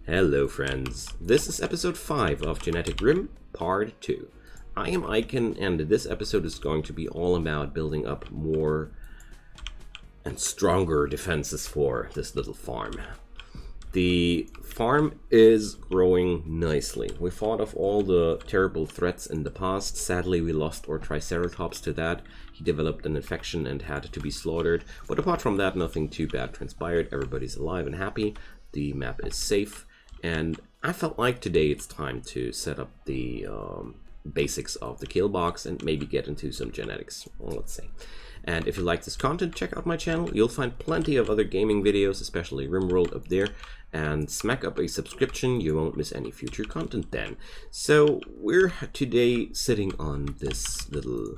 Hello friends, this is episode 5 of GeneticRim part 2. I am Icon and this episode is going to be all about building up more and stronger defenses for this little farm. The farm is growing nicely. We fought off all the terrible threats in the past. Sadly, we lost our Triceratops to that. He developed an infection and had to be slaughtered. But apart from that, nothing too bad transpired. Everybody's alive and happy. The map is safe. And I felt like today it's time to set up the basics of the kill box and maybe get into some genetics, let's say. And if you like this content, check out my channel. You'll find plenty of other gaming videos, especially Rimworld up there. And smack up a subscription, you won't miss any future content then. So we're today sitting on this little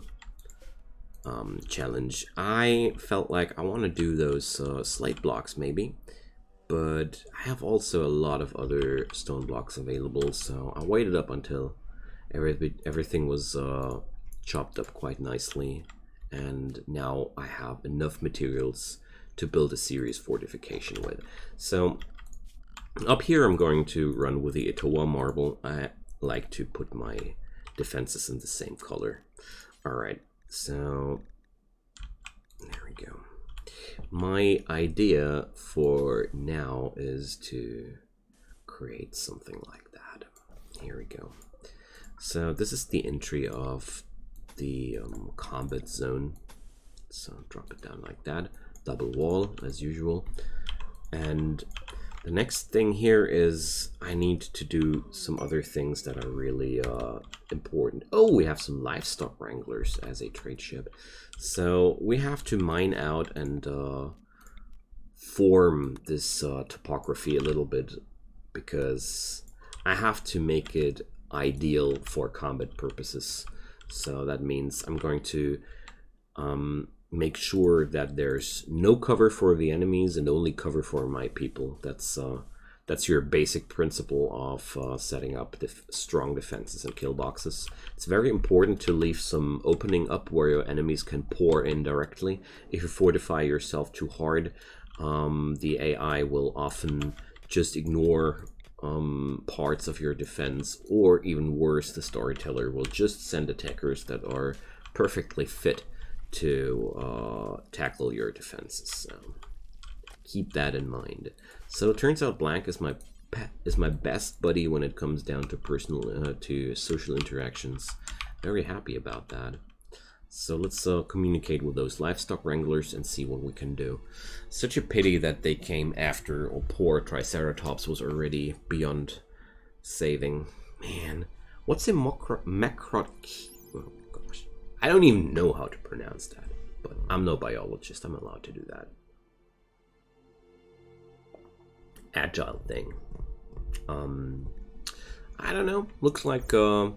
challenge. I felt like I want to do those slate blocks maybe. But I have also a lot of other stone blocks available, so I waited up until everything was chopped up quite nicely, and now I have enough materials to build a serious fortification with. So up here I'm going to run with the Etowa marble. I like to put my defenses in the same color. Alright, so there we go. My idea for now is to create something like that. Here we go. So this is the entry of the combat zone. So drop it down like that. Double wall as usual. And the next thing here is I need to do some other things that are really important. Oh, we have some livestock wranglers as a trade ship. So we have to mine out and form this topography a little bit, because I have to make it ideal for combat purposes. So that means I'm going to make sure that there's no cover for the enemies and only cover for my people. That's your basic principle of setting up strong defenses and kill boxes. It's very important to leave some opening up where your enemies can pour in directly. If you fortify yourself too hard, the AI will often just ignore parts of your defense, or even worse, the storyteller will just send attackers that are perfectly fit to tackle your defenses. So keep that in mind. So it turns out Blank is my best buddy when it comes down to personal to social interactions. Very happy about that. So let's communicate with those livestock wranglers and see what we can do. Such a pity that they came after, or poor Triceratops was already beyond saving. Man, what's a macrot? Oh gosh, I don't even know how to pronounce that. But I'm no biologist. I'm allowed to do that. Agile thing. I don't know. Looks like I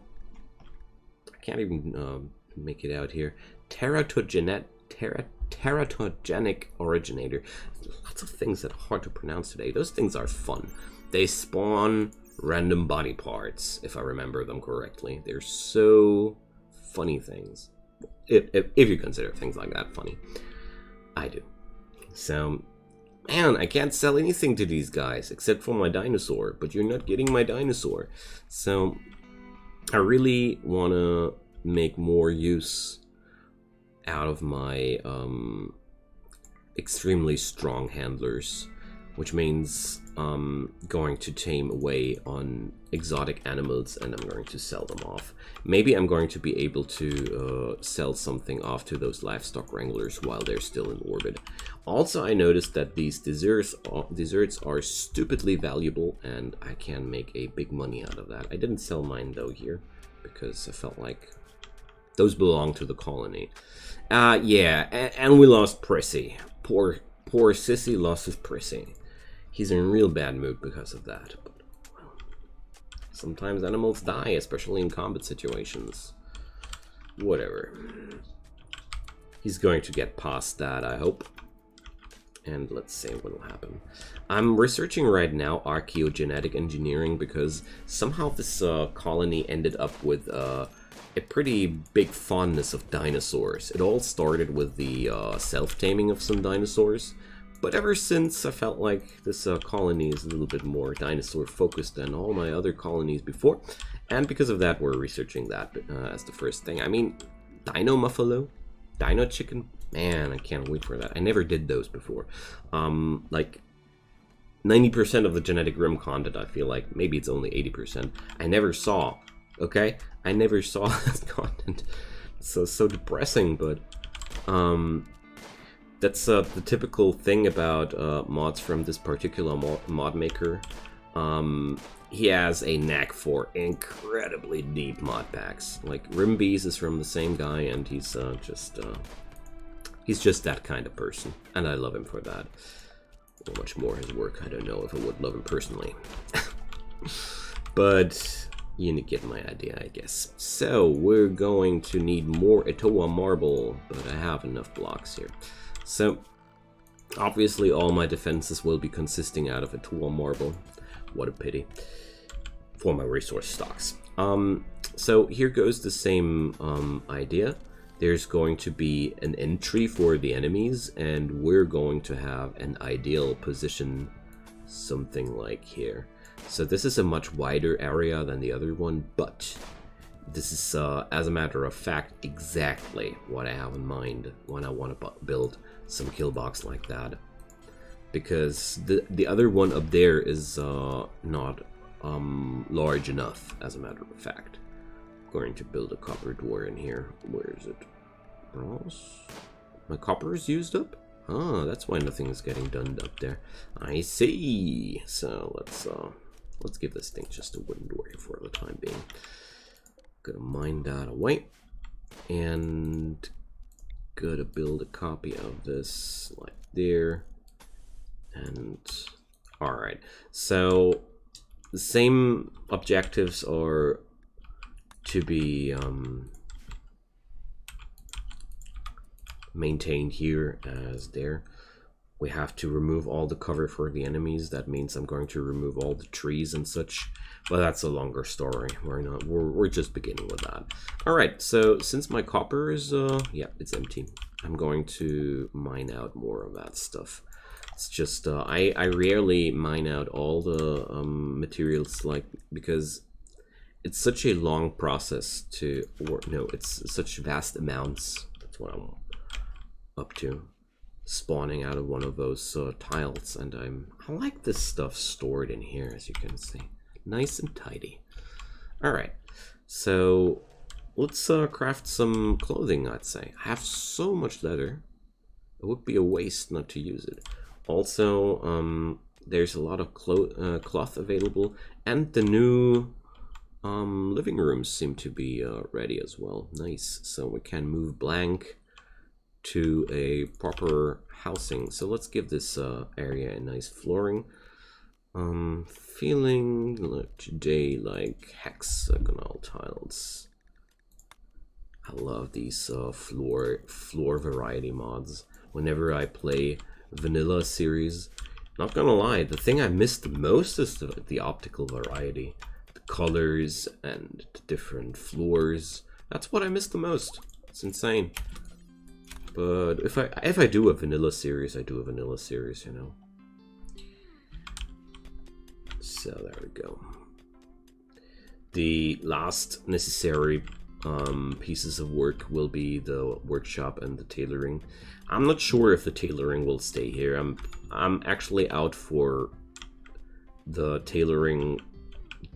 can't even make it out here. Teratogenic originator. Lots of things that are hard to pronounce today. Those things are fun. They spawn random body parts, if I remember them correctly. They're so funny things. If you consider things like that funny. I do. So, man, I can't sell anything to these guys except for my dinosaur, but you're not getting my dinosaur. So I really want to make more use out of my extremely strong handlers, which means I'm going to tame away on exotic animals and I'm going to sell them off. Maybe I'm going to be able to sell something off to those livestock wranglers while they're still in orbit. Also, I noticed that these desserts are stupidly valuable and I can make a big money out of that. I didn't sell mine though here because I felt like those belong to the colony. Yeah, and we lost Prissy. Poor Sissy lost his Prissy. He's in a real bad mood because of that. But, well, sometimes animals die, especially in combat situations. Whatever. He's going to get past that, I hope. And let's see what will happen. I'm researching right now archaeogenetic engineering because somehow this colony ended up with a pretty big fondness of dinosaurs. It all started with the self-taming of some dinosaurs, But ever since I felt like this colony is a little bit more dinosaur focused than all my other colonies before, and because of that we're researching that as the first thing. I mean, Dino Muffalo, Dino Chicken, man, I can't wait for that. I never did those before. Like 90% of the GeneticRim content, I feel like, maybe it's only 80%, I never saw, okay? I never saw this content. So depressing, but that's the typical thing about mods from this particular mod maker. He has a knack for incredibly deep mod packs. Like RimBees is from the same guy, and he's just that kind of person, and I love him for that. How much more his work, I don't know if I would love him personally. But you get my idea, I guess. So we're going to need more Etoa marble, but I have enough blocks here. So obviously all my defenses will be consisting out of Etoa marble. What a pity for my resource stocks. So here goes the same idea. There's going to be an entry for the enemies, and we're going to have an ideal position, something like here. So this is a much wider area than the other one, but this is, as a matter of fact, exactly what I have in mind when I want to build some kill box like that. Because the other one up there is not large enough, as a matter of fact. I'm going to build a copper door in here. Where is it? Bronze? My copper is used up? Ah, that's why nothing is getting done up there. I see. So let's give this thing just a wooden door here for the time being. Gonna mine that away, and gonna build a copy of this like there. And all right, so the same objectives are to be maintained here as there. We have to remove all the cover for the enemies. That means I'm going to remove all the trees and such, but that's a longer story. We're just beginning with that. All right, so since my copper is yeah, it's empty, I'm going to mine out more of that stuff. It's just I rarely mine out all the materials, like, because it's such a long process to, or no, it's such vast amounts. That's what I'm up to, spawning out of one of those tiles, and I like this stuff stored in here, as you can see, nice and tidy. All right, so let's craft some clothing. I'd say I have so much leather, it would be a waste not to use it. Also, there's a lot of cloth available, and the new living rooms seem to be ready as well. Nice. So we can move blank to a proper housing. So let's give this area a nice flooring. Feeling today like hexagonal tiles. I love these floor variety mods. Whenever I play vanilla series, not gonna lie, the thing I miss the most is the optical variety, the colors and the different floors. That's what I miss the most. It's insane. But if I do a vanilla series, I do a vanilla series, you know. So there we go. The last necessary pieces of work will be the workshop and the tailoring. I'm not sure if the tailoring will stay here. I'm actually out for the tailoring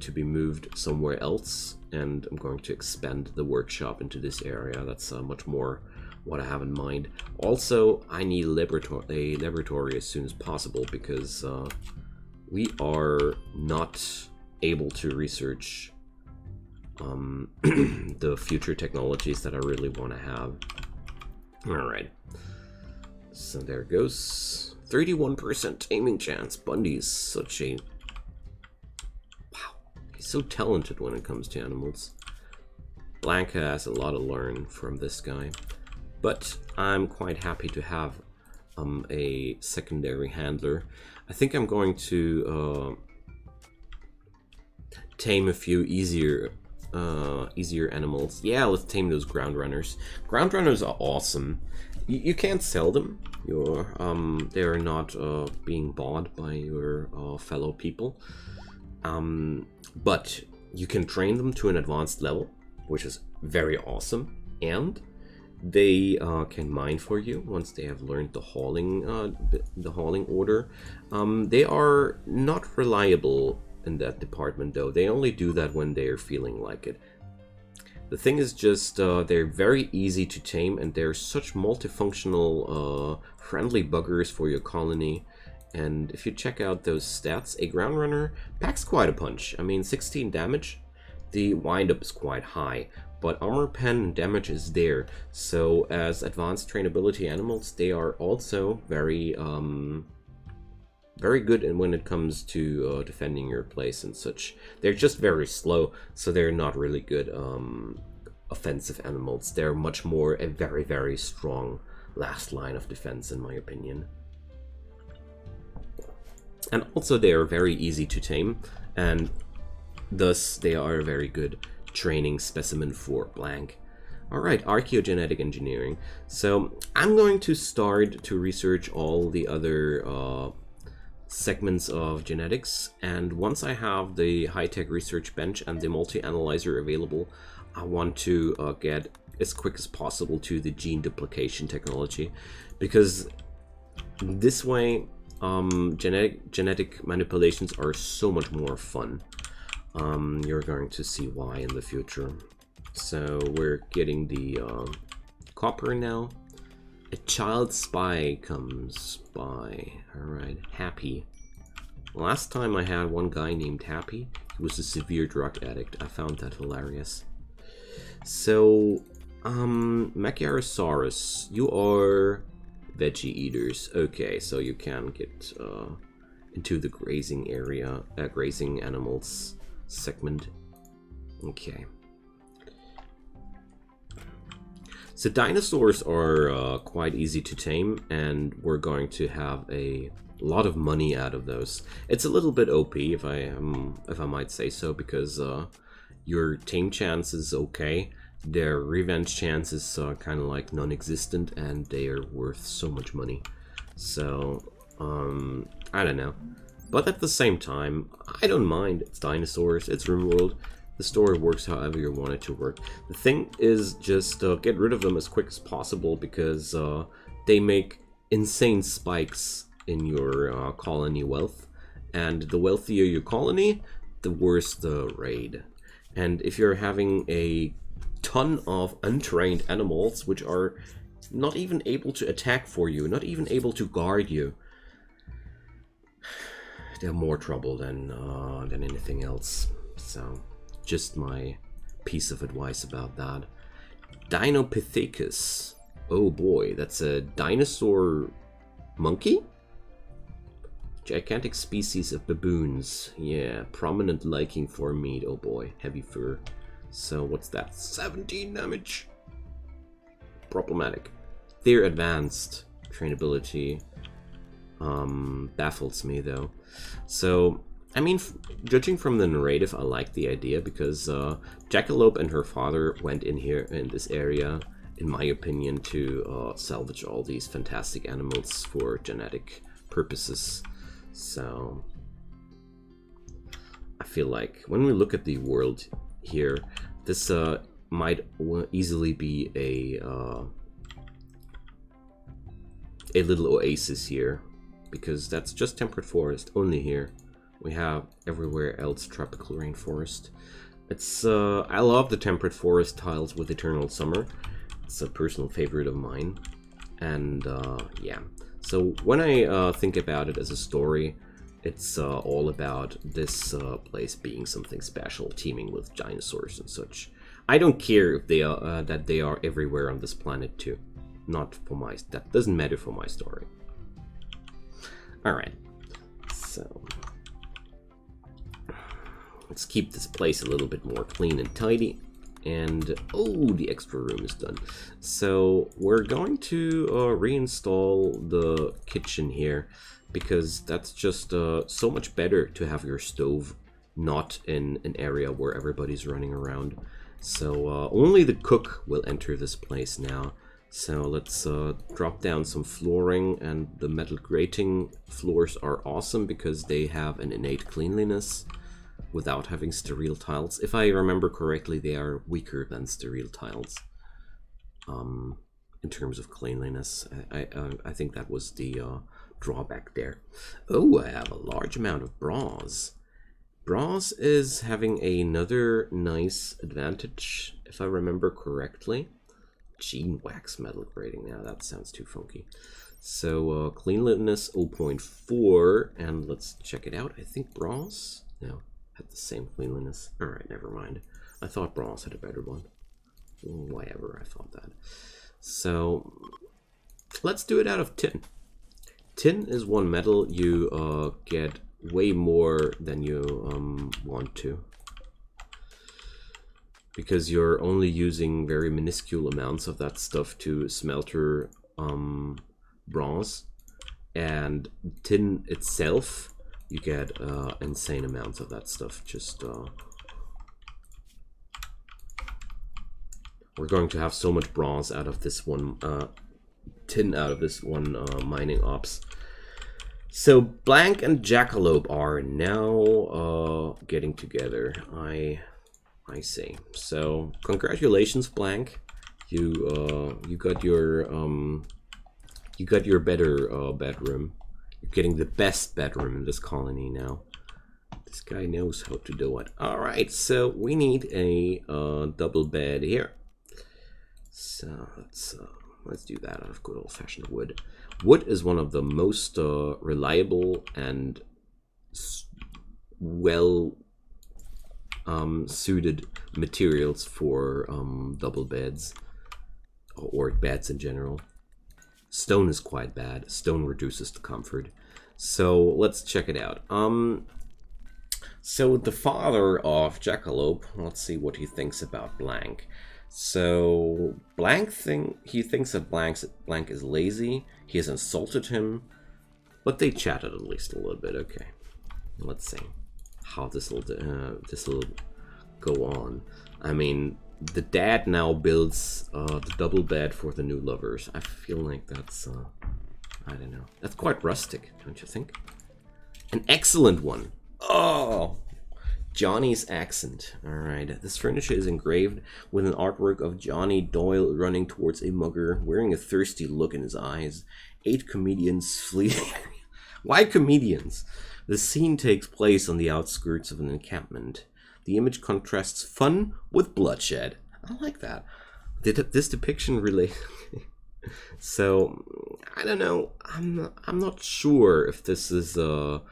to be moved somewhere else, and I'm going to expand the workshop into this area. That's much more what I have in mind. Also, I need a laboratory as soon as possible, because we are not able to research the future technologies that I really want to have. Alright, so there it goes. 31% aiming chance. Bundy's such a... wow, he's so talented when it comes to animals. Blanca has a lot to learn from this guy, but I'm quite happy to have a secondary handler. I think I'm going to tame a few easier easier animals. Yeah, let's tame those ground runners. Ground runners are awesome. You can't sell them. They're not being bought by your fellow people. But you can train them to an advanced level, which is very awesome. And they can mine for you once they have learned the hauling order. They are not reliable in that department, though. They only do that when they are feeling like it. The thing is just they're very easy to tame, and they're such multifunctional friendly buggers for your colony. And if you check out those stats, a ground runner packs quite a punch. I mean, 16 damage. The windup is quite high, but armor pen damage is there. So as advanced trainability animals, they are also very very good when it comes to defending your place and such. They're just very slow, so they're not really good offensive animals. They're much more a very, very strong last line of defense, in my opinion. And also they are very easy to tame, and thus they are a very good training specimen for blank. Alright, archaeogenetic engineering. So I'm going to start to research all the other segments of genetics, and once I have the high-tech research bench and the multi-analyzer available, I want to get as quick as possible to the gene duplication technology, because this way genetic manipulations are so much more fun. You're going to see why in the future. So we're getting the copper now. A child spy comes by. Alright, Happy. Last time I had one guy named Happy. He was a severe drug addict. I found that hilarious. So, Machiarosaurus, you are veggie eaters. Okay, so you can get into the grazing area, grazing animals segment. Okay. So dinosaurs are quite easy to tame, and we're going to have a lot of money out of those. It's a little bit OP, if I might say so, because your tame chance is okay. Their revenge chances are kind of like non-existent, and they are worth so much money. So I don't know, but at the same time, I don't mind. It's dinosaurs. It's Rimworld. The story works however you want it to work. The thing is just get rid of them as quick as possible, because they make insane spikes in your colony wealth. And the wealthier your colony, the worse the raid. And if you're having a ton of untrained animals, which are not even able to attack for you, not even able to guard you, they're more trouble than anything else. So just my piece of advice about that. Dinopithecus. Oh boy, that's a dinosaur monkey? Gigantic species of baboons. Yeah, prominent liking for meat. Oh boy, heavy fur. So what's that? 17 damage. Problematic. Their advanced trainability baffles me though. So I mean, judging from the narrative, I like the idea, because Jackalope and her father went in here in this area, in my opinion, to salvage all these fantastic animals for genetic purposes. So I feel like when we look at the world here, this might easily be a little oasis here, because that's just temperate forest only here. We have everywhere else tropical rainforest. It's I love the temperate forest tiles with eternal summer. It's a personal favorite of mine. And yeah, so when I think about it as a story, it's all about this place being something special, teeming with dinosaurs and such. I don't care if they are that they are everywhere on this planet too. Not for my, that doesn't matter for my story. All right, so let's keep this place a little bit more clean and tidy. And oh, the extra room is done. So we're going to reinstall the kitchen here, because that's just so much better to have your stove not in an area where everybody's running around. So only the cook will enter this place now. So let's drop down some flooring, and the metal grating floors are awesome because they have an innate cleanliness without having sterile tiles. If I remember correctly, they are weaker than sterile tiles in terms of cleanliness. I think that was the drawback there. Oh, I have a large amount of bronze. Bronze is having another nice advantage, if I remember correctly. Gene wax metal grating. Now that sounds too funky. So cleanliness 0.4, and let's check it out. I think bronze had the same cleanliness. All right, never mind. I thought bronze had a better one. Whatever, I thought that. So let's do it out of tin. Tin is one metal you get way more than you want to, because you're only using very minuscule amounts of that stuff to smelter bronze, and tin itself you get insane amounts of that stuff. Just we're going to have so much bronze out of this one tin out of this one mining ops. So Blank and Jackalope are now getting together. I see. So congratulations, Blank. You got your better bedroom. You're getting the best bedroom in this colony now. This guy knows how to do it. All right, so we need a double bed here. So let's do that out of good old-fashioned wood. Wood is one of the most reliable and well suited materials for double beds, or beds in general. Stone is quite bad. Stone reduces the comfort. So let's check it out. So the father of Jackalope, let's see what he thinks about Blank. So he thinks that Blank is lazy. He has insulted him, but they chatted at least a little bit. Okay, let's see how this will go on. I mean, the dad now builds the double bed for the new lovers. I feel like that's I don't know. That's quite rustic, don't you think? An excellent one. Oh, Johnny's accent. All right. This furniture is engraved with an artwork of Johnny Doyle running towards a mugger, wearing a thirsty look in his eyes. 8 comedians flee. Why comedians? The scene takes place on the outskirts of an encampment. The image contrasts fun with bloodshed. I like that. This depiction really... So, I don't know. I'm not sure if this is the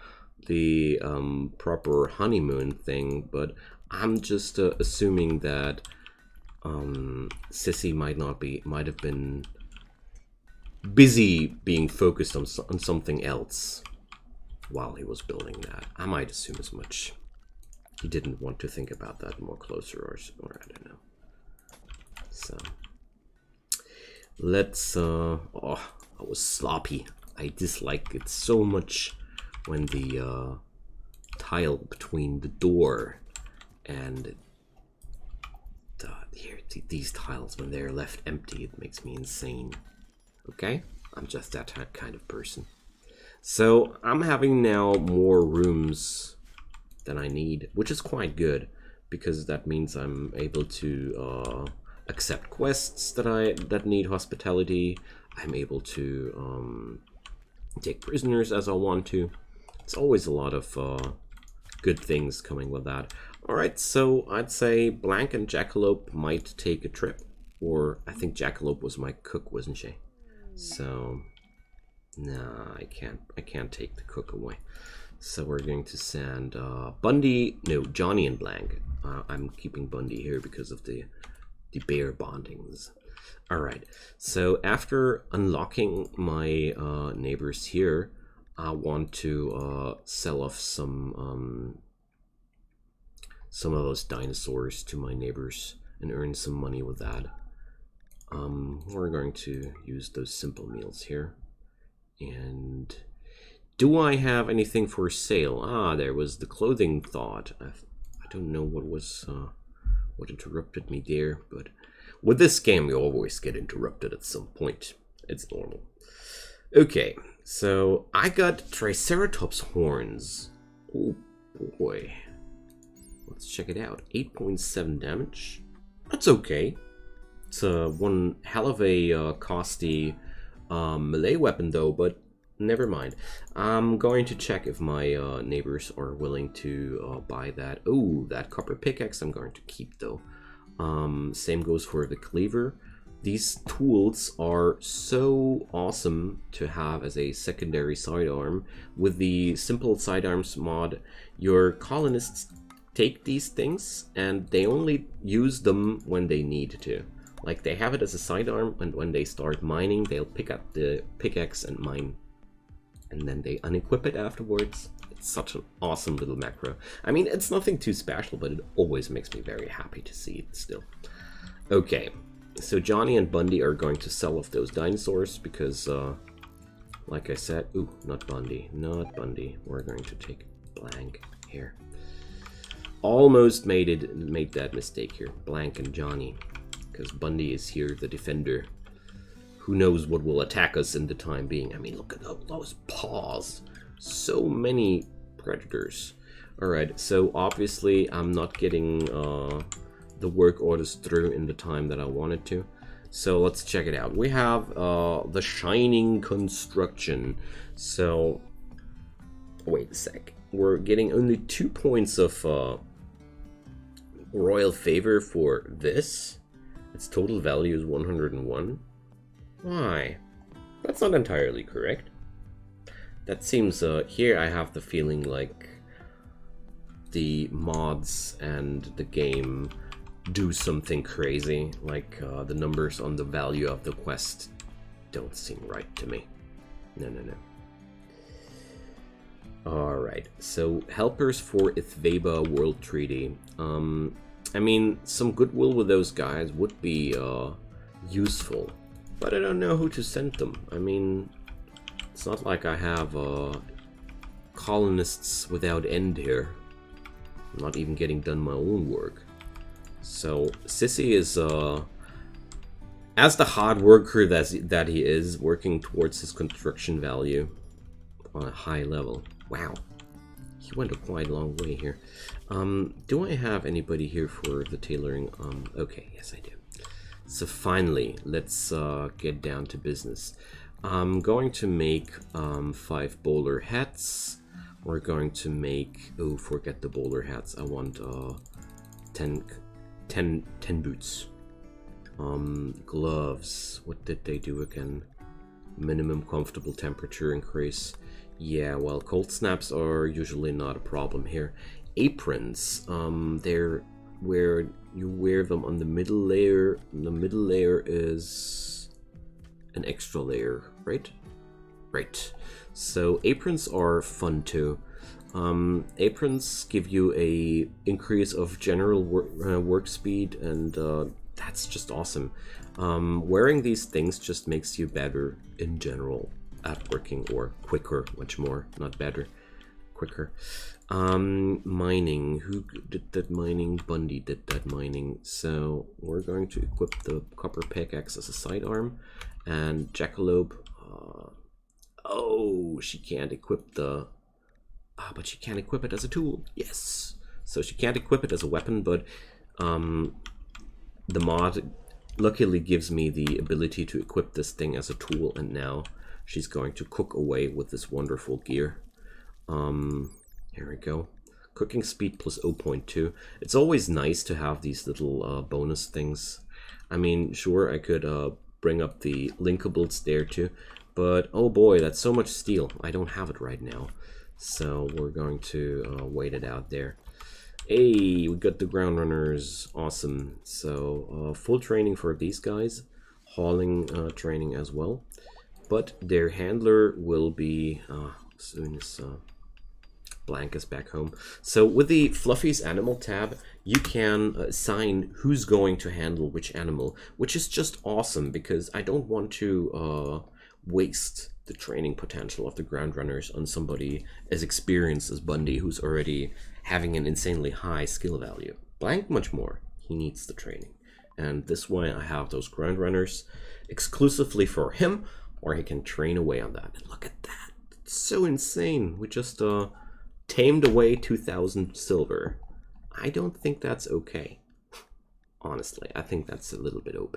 proper honeymoon thing, but I'm just assuming that Sissy might have been busy being focused on something else while he was building that. I might assume as much. He didn't want to think about that more closer, or I don't know. So let's oh, I was sloppy. I dislike it so much when the tile between the door and these tiles, when they're left empty, it makes me insane. Okay, I'm just that kind of person. So I'm having now more rooms than I need, which is quite good, because that means I'm able to accept quests that need hospitality. I'm able to take prisoners as I want to. It's always a lot of good things coming with that. Alright, so I'd say Blank and Jackalope might take a trip. Or I think Jackalope was my cook, wasn't she? So nah, I can't take the cook away. So we're going to send Johnny and Blank. I'm keeping Bundy here because of the bear bondings. Alright, so after unlocking my neighbors here, I want to sell off some of those dinosaurs to my neighbors and earn some money with that. We're going to use those simple meals here, and Do I have anything for sale? Ah, there was the clothing thought. I don't know what was what interrupted me there, but with this game, we always get interrupted at some point. It's normal. Okay, so I got Triceratops horns. Oh boy. Let's check it out. 8.7 damage. That's okay. It's one hell of a costly melee weapon though, but never mind. I'm going to check if my neighbors are willing to buy that. Oh, that copper pickaxe I'm going to keep though. Same goes for the cleaver. These tools are so awesome to have as a secondary sidearm. With the simple sidearms mod, your colonists take these things and they only use them when they need to. Like they have it as a sidearm, and when they start mining, they'll pick up the pickaxe and mine. And then they unequip it afterwards. It's such an awesome little macro. I mean, it's nothing too special, but it always makes me very happy to see it still. Okay, so Johnny and Bundy are going to sell off those dinosaurs because, like I said, ooh, not Bundy, not Bundy. We're going to take Blank here. Almost made that mistake here, Blank and Johnny, because Bundy is here, the defender. Who knows what will attack us in the time being? I mean, look at those paws. So many predators. Alright, so obviously I'm not getting the work orders through in the time that I wanted to. So let's check it out. We have the Shining Construction. So, wait a sec. We're getting only 2 points of royal favor for this. Its total value is 101. Why? That's not entirely correct. That seems, here I have the feeling like the mods and the game do something crazy, like the numbers on the value of the quest don't seem right to me. No. Alright, so helpers for Ithveba World Treaty. I mean, some goodwill with those guys would be useful, but I don't know who to send them. I mean, it's not like I have colonists without end here. I'm not even getting done my own work. So Sissy is, as the hard worker that he is, working towards his construction value on a high level. Wow, he went a quite long way here. Do I have anybody here for the tailoring? Okay, yes I do. So finally, let's get down to business. I'm going to make 5 bowler hats. We're going to make, oh, forget the bowler hats. I want 10 boots. Gloves. What did they do again? Minimum comfortable temperature increase. Yeah, well, cold snaps are usually not a problem here. Aprons. They're where you wear them on the middle layer. The middle layer is an extra layer, right? Right. So aprons are fun too. Aprons give you a increase of general work speed, and that's just awesome. Wearing these things just makes you better in general at working, or quicker, much more, not better, quicker. Mining, who did that mining? Bundy did that mining. So we're going to equip the copper pickaxe as a sidearm, and Jackalope, oh, she can't equip the, but she can equip it as a tool. Yes, so she can't equip it as a weapon, but the mod luckily gives me the ability to equip this thing as a tool, and now she's going to cook away with this wonderful gear. Here we go. Cooking speed plus 0.2. It's always nice to have these little bonus things. I mean, sure, I could bring up the linkables there too, but oh boy, that's so much steel. I don't have it right now, so we're going to wait it out there. Hey, we got the ground runners. Awesome. So full training for these guys, hauling training as well, but their handler will be as soon as Blank is back home. So with the Fluffy's Animal tab, you can assign who's going to handle which animal, which is just awesome because I don't want to waste the training potential of the ground runners on somebody as experienced as Bundy, who's already having an insanely high skill value. Blank much more. He needs the training. And this way I have those ground runners exclusively for him, or he can train away on that. And look at that. It's so insane. We just tamed away 2,000 silver. I don't think that's okay. Honestly, I think that's a little bit OP.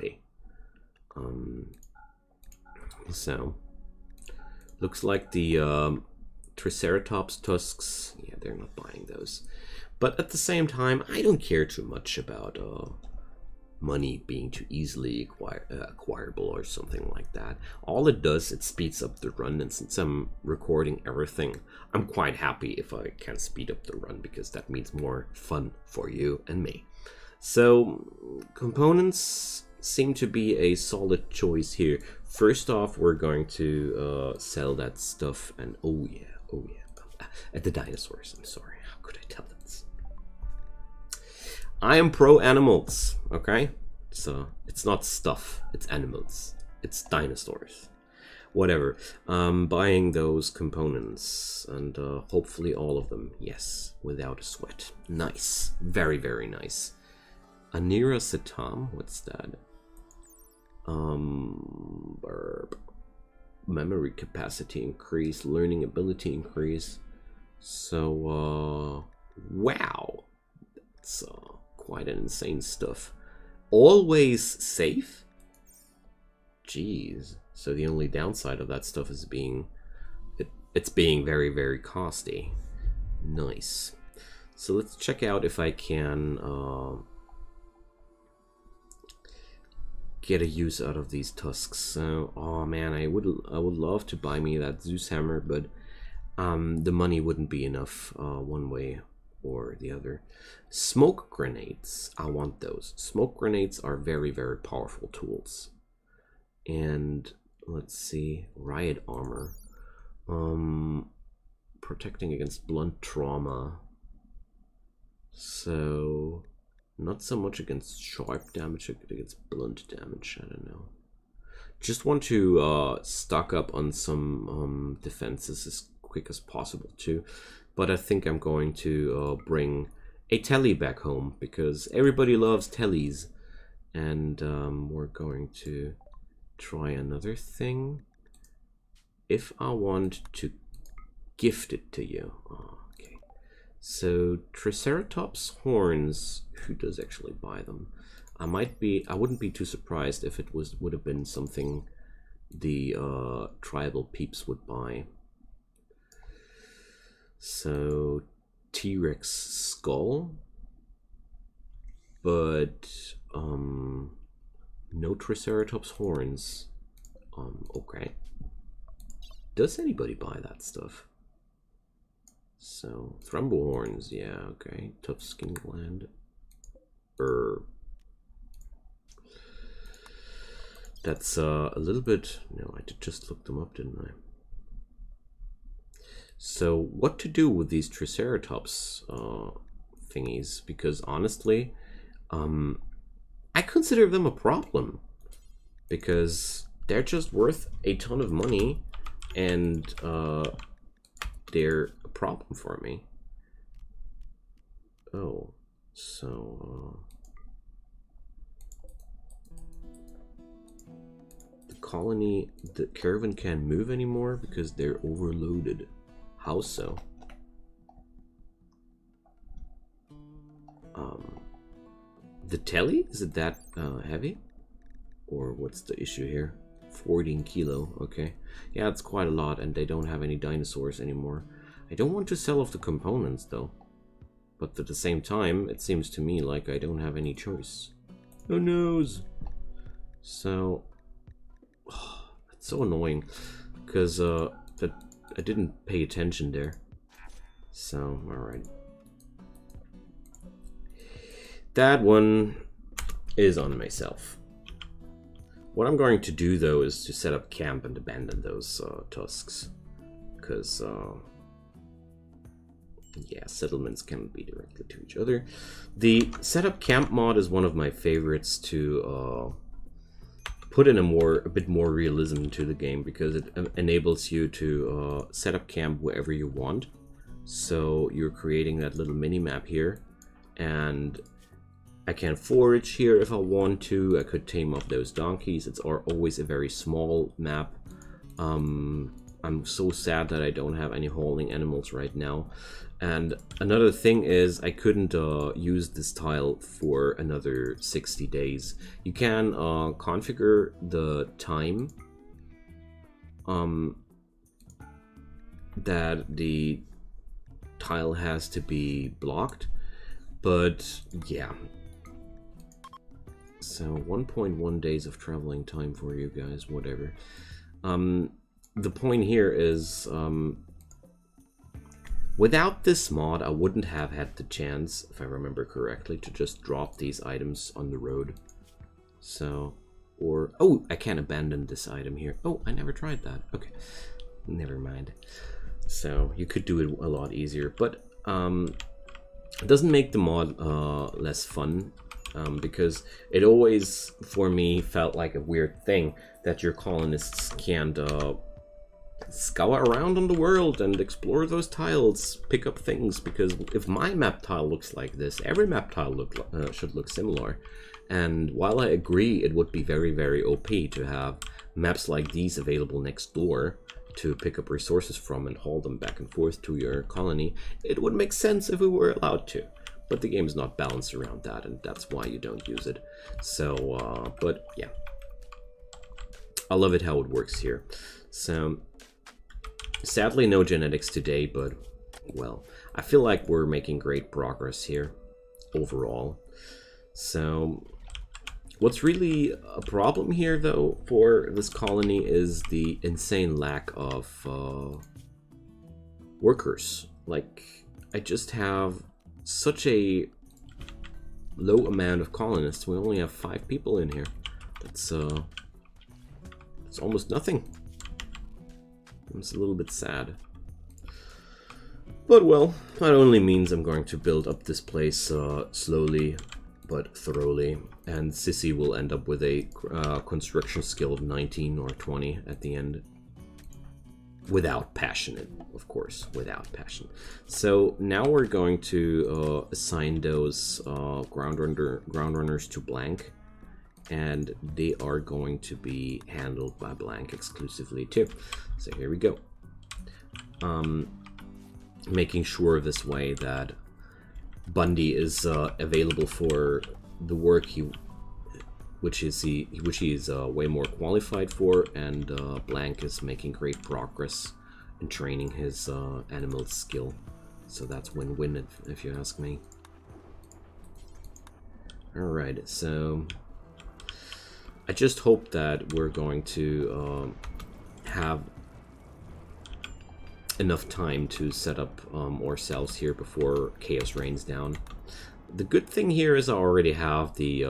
So, looks like the Triceratops tusks, yeah, they're not buying those. But at the same time, I don't care too much about money being too easily acquirable or something like that. All it does, it speeds up the run, and since I'm recording everything, I'm quite happy if I can speed up the run, because that means more fun for you and me. So, components seem to be a solid choice here. First off, we're going to sell that stuff, and oh yeah, at the dinosaurs, I'm sorry, how could I tell that? I am pro animals, okay? So, it's not stuff, it's animals. It's dinosaurs. Whatever. Buying those components, and hopefully all of them, yes, without a sweat. Nice. Very, very nice. Aniracetam, what's that? Memory capacity increase, learning ability increase. So, wow. That's quite an insane stuff. Always safe? Jeez. So the only downside of that stuff is it's being very, very costly. Nice. So let's check out if I can get a use out of these tusks. So, oh man, I would love to buy me that Zeus hammer, but the money wouldn't be enough one way or the other. Smoke grenades, I want those. Smoke grenades are very, very powerful tools. And let's see, riot armor, protecting against blunt trauma. So not so much against sharp damage, against blunt damage, I don't know. Just want to stock up on some defenses as quick as possible too. But I think I'm going to bring a telly back home, because everybody loves tellies. And we're going to try another thing. If I want to gift it to you. Oh, okay. So Triceratops horns, who does actually buy them? I wouldn't be too surprised if it would have been something the tribal peeps would buy. So T-Rex skull, but no Triceratops horns. Okay. Does anybody buy that stuff? So Thrumble horns, yeah, okay. Tough skin gland. That's a little bit. No, I just looked them up, didn't I? So what to do with these Triceratops thingies? Because honestly, I consider them a problem, because they're just worth a ton of money, and they're a problem for me. Oh, so the colony, the caravan can't move anymore because they're overloaded. How so? The telly? Is it that heavy? Or what's the issue here? 14 kilo, okay. Yeah, it's quite a lot, and they don't have any dinosaurs anymore. I don't want to sell off the components, though. But at the same time, it seems to me like I don't have any choice. Oh no! So... Oh, that's so annoying. Because I didn't pay attention there. So, alright. That one is on myself. What I'm going to do, though, is to set up camp and abandon those tusks. Because, yeah, settlements can be directly to each other. The setup camp mod is one of my favorites to put in a bit more realism to the game, because it enables you to set up camp wherever you want. So you're creating that little mini map here, and I can forage here if I want to. I could tame up those donkeys. It's always a very small map. I'm so sad that I don't have any hauling animals right now. And another thing is, I couldn't use this tile for another 60 days. You can configure the time that the tile has to be blocked, but yeah. So 1.1 days of traveling time for you guys, whatever. The point here is, without this mod, I wouldn't have had the chance, if I remember correctly, to just drop these items on the road. So, or, oh, I can't abandon this item here. Oh, I never tried that. Okay, never mind. So, you could do it a lot easier, but it doesn't make the mod less fun, because it always, for me, felt like a weird thing that your colonists can't scour around on the world and explore those tiles, pick up things, because if my map tile looks like this, every map tile should look similar. And while I agree it would be very, very OP to have maps like these available next door to pick up resources from and haul them back and forth to your colony, it would make sense if we were allowed to. But the game is not balanced around that, and that's why you don't use it. So, but yeah. I love it how it works here. So, sadly no genetics today, but, well, I feel like we're making great progress here, overall. So, what's really a problem here, though, for this colony is the insane lack of workers. Like, I just have such a low amount of colonists. We only have 5 people in here. That's it's almost nothing. It's a little bit sad. But well, that only means I'm going to build up this place slowly but thoroughly, and Sissy will end up with a construction skill of 19 or 20 at the end. Without passion, of course, without passion. So now we're going to assign those ground runners to Blank, and they are going to be handled by Blank exclusively too. So here we go. Making sure this way that Bundy is available for the work which he is way more qualified for, and Blank is making great progress in training his animal skill. So that's win-win if you ask me. Alright, so I just hope that we're going to have enough time to set up ourselves here before chaos rains down. The good thing here is I already have the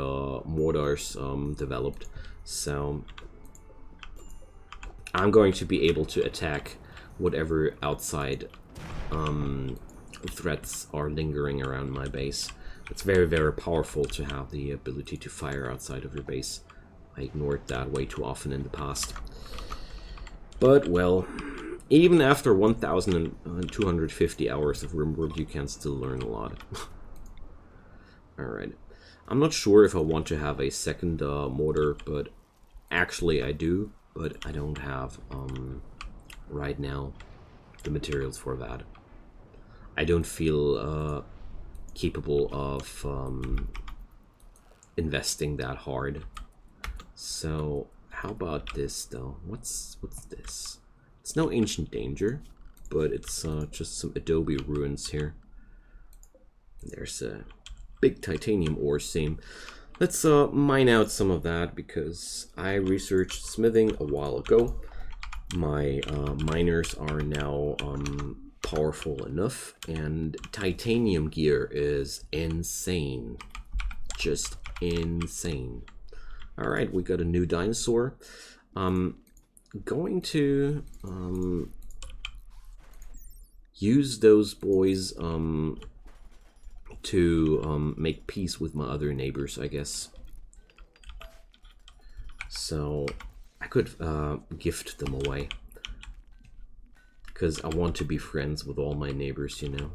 mortars developed, so I'm going to be able to attack whatever outside threats are lingering around my base. It's very, very powerful to have the ability to fire outside of your base. I ignored that way too often in the past. But, well, even after 1,250 hours of Rimworld, you can still learn a lot. Alright. I'm not sure if I want to have a second mortar, but actually I do, but I don't have, right now, the materials for that. I don't feel capable of investing that hard. So, how about this, though? What's this? It's no ancient danger, but it's just some adobe ruins here. There's a big titanium ore seam. Let's mine out some of that, because I researched smithing a while ago. My miners are now powerful enough, and titanium gear is insane. Just insane. Alright, we got a new dinosaur. Going to use those boys to make peace with my other neighbors, I guess. So I could gift them away. Because I want to be friends with all my neighbors, you know.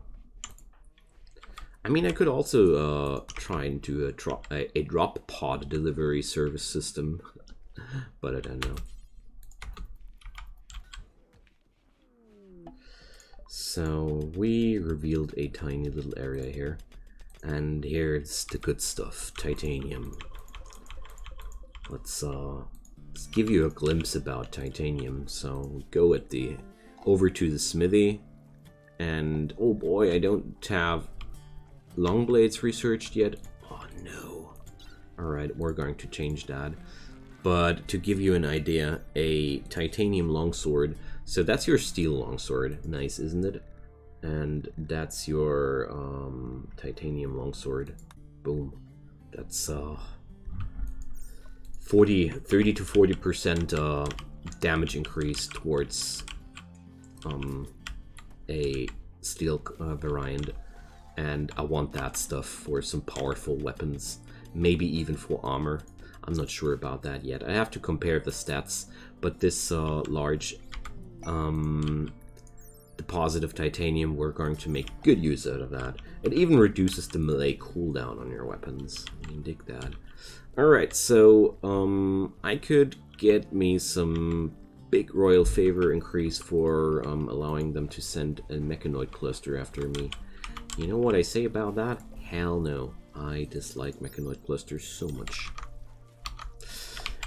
I mean, I could also try and do a drop pod delivery service system. But I don't know. So we revealed a tiny little area here. And here's the good stuff, titanium. Let's give you a glimpse about titanium. So go at the over to the smithy, and oh boy, I don't have long blades researched yet. Oh no. Alright, we're going to change that. But to give you an idea, a titanium longsword, so that's your steel longsword, nice isn't it? And that's your titanium longsword, boom. That's 30 to 40% damage increase towards a steel variant, and I want that stuff for some powerful weapons, maybe even for armor. I'm not sure about that yet. I have to compare the stats, but this large deposit of titanium, we're going to make good use out of that. It even reduces the melee cooldown on your weapons. I mean, dig that. Alright, so I could get me some big royal favor increase for allowing them to send a mechanoid cluster after me. You know what I say about that? Hell no. I dislike mechanoid clusters so much.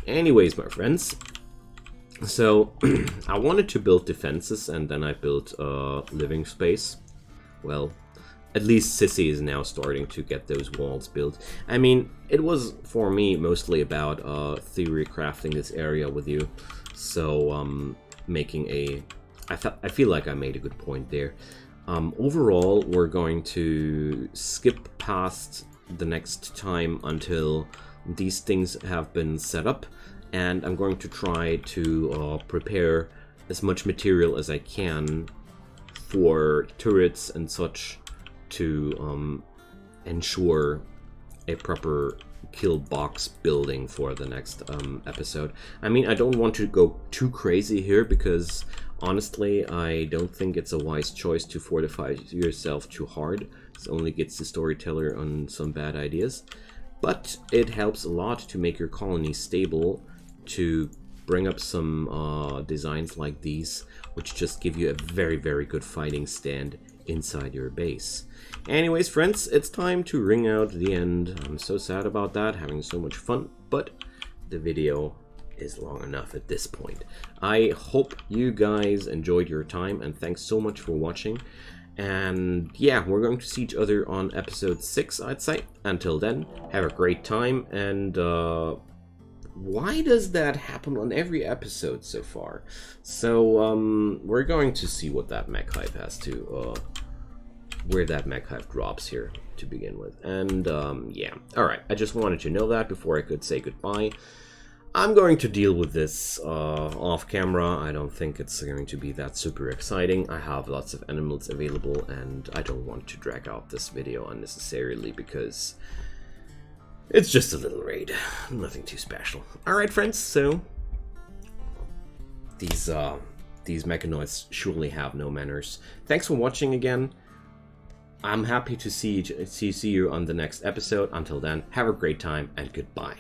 Anyways, my friends. So, I wanted to build defenses, and then I built living space. Well, at least Sissy is now starting to get those walls built. I mean, it was, for me, mostly about theory crafting this area with you. So, making a... I feel like I made a good point there. Overall, we're going to skip past the next time until these things have been set up. And I'm going to try to prepare as much material as I can for turrets and such to ensure a proper kill box building for the next episode. I mean, I don't want to go too crazy here because honestly, I don't think it's a wise choice to fortify yourself too hard. This only gets the storyteller on some bad ideas. But it helps a lot to make your colony stable, to bring up some designs like these, which just give you a very, very good fighting stand inside your base. Anyways, friends, it's time to ring out the end. I'm so sad about that, having so much fun, but the video is long enough at this point. I hope you guys enjoyed your time, and thanks so much for watching. And yeah, we're going to see each other on episode 6, I'd say. Until then, have a great time, and why does that happen on every episode so far? So, we're going to see what that mech hive has to, where that mech hive drops here to begin with. And, yeah. Alright, I just wanted to know that before I could say goodbye. I'm going to deal with this off camera. I don't think it's going to be that super exciting. I have lots of animals available, and I don't want to drag out this video unnecessarily because it's just a little raid. Nothing too special. Alright, friends, so these mechanoids surely have no manners. Thanks for watching again. I'm happy to see you on the next episode. Until then, have a great time and goodbye.